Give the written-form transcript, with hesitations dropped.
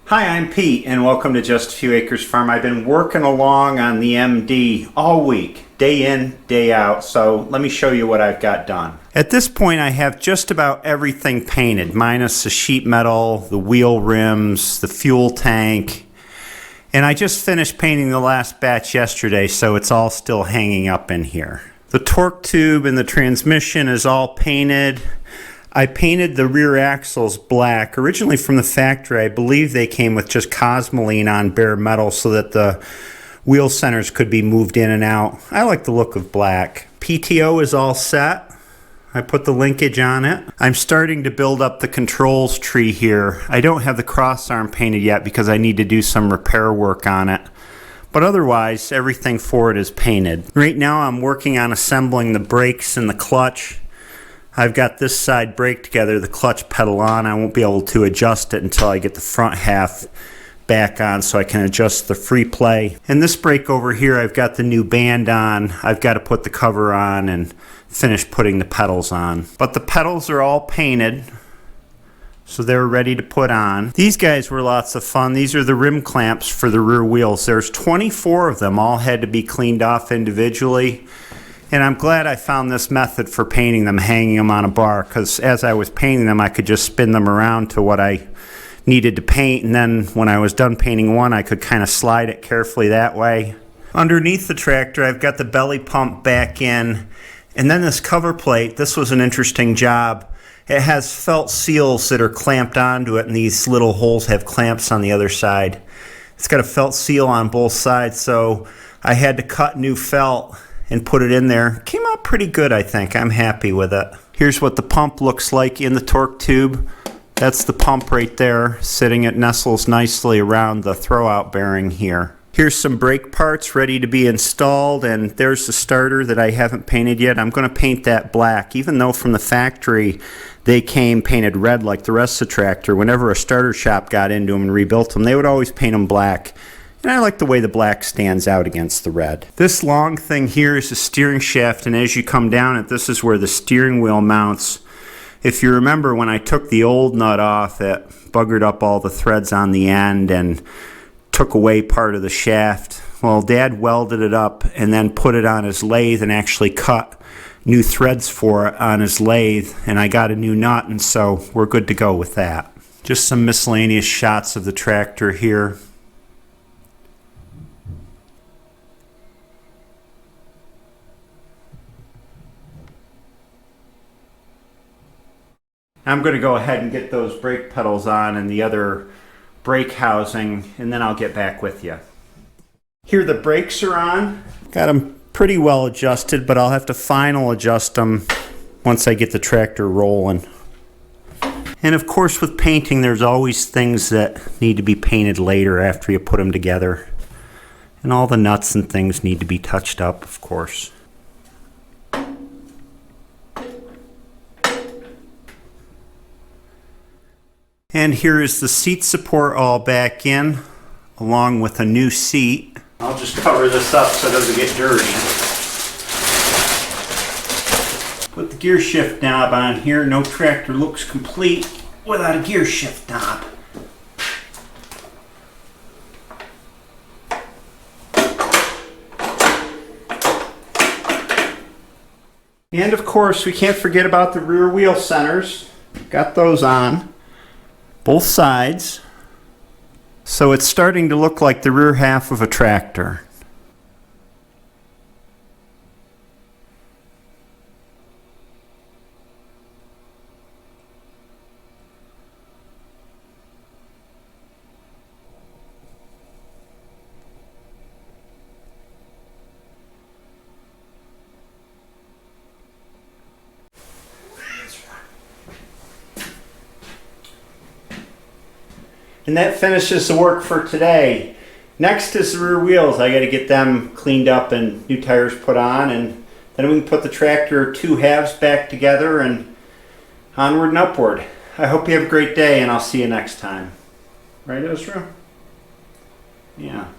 Hi, I'm Pete and welcome to Just a Few Acres Farm. I've been working along on the MD all week, day in, day out, so let me show you what I've got done. At this point I have just about everything painted, minus the sheet metal, the wheel rims, the fuel tank, and I just finished painting the last batch yesterday, so it's all still hanging up in here. The torque tube and the transmission is all painted. I painted the rear axles black. Originally from the factory, I believe they came with just Cosmoline on bare metal so that the wheel centers could be moved in and out. I like the look of black. PTO is all set. I put the linkage on it. I'm starting to build up the controls tree here. I don't have the cross arm painted yet because I need to do some repair work on it. But otherwise, everything for it is painted. Right now I'm working on assembling the brakes and the clutch. I've got this side brake together, the clutch pedal on. I won't be able to adjust it until I get the front half back on so I can adjust the free play. And this brake over here, I've got the new band on. I've got to put the cover on and finish putting the pedals on. But the pedals are all painted, so they're ready to put on. These guys were lots of fun. These are the rim clamps for the rear wheels. There's 24 of them, all had to be cleaned off individually. And I'm glad I found this method for painting them, hanging them on a bar, because as I was painting them I could just spin them around to what I needed to paint, and then when I was done painting one I could kind of slide it carefully that way. Underneath the tractor I've got the belly pump back in, and then this cover plate. This was an interesting job. It has felt seals that are clamped onto it, and these little holes have clamps on the other side. It's got a felt seal on both sides, so I had to cut new felt and put it in there. Came out pretty good, I think. I'm happy with it. Here's what the pump looks like in the torque tube. That's the pump right there, sitting. It nestles nicely around the throwout bearing here. Here's some brake parts ready to be installed, and there's the starter that I haven't painted yet. I'm going to paint that black, even though from the factory they came painted red like the rest of the tractor. Whenever a starter shop got into them and rebuilt them, they would always paint them black. And I like the way the black stands out against the red. This long thing here is the steering shaft, and as you come down it, this is where the steering wheel mounts. If you remember, when I took the old nut off, it buggered up all the threads on the end and took away part of the shaft. Well, Dad welded it up and then put it on his lathe and actually cut new threads for it on his lathe, and I got a new nut, and so we're good to go with that. Just some miscellaneous shots of the tractor here. I'm going to go ahead and get those brake pedals on and the other brake housing, and then I'll get back with you. Here the brakes are on. Got them pretty well adjusted, but I'll have to final adjust them once I get the tractor rolling. And of course with painting there's always things that need to be painted later after you put them together. And all the nuts and things need to be touched up, of course. And here is the seat support all back in, along with a new seat. I'll just cover this up so it doesn't get dirty. Put the gear shift knob on here. No tractor looks complete without a gear shift knob. And of course, we can't forget about the rear wheel centers. Got those on both sides, so it's starting to look like the rear half of a tractor. And that finishes the work for today. Next is the rear wheels. I got to get them cleaned up and new tires put on, and then we can put the tractor two halves back together and onward and upward. I hope you have a great day, and I'll see you next time. Right, Ezra? Yeah.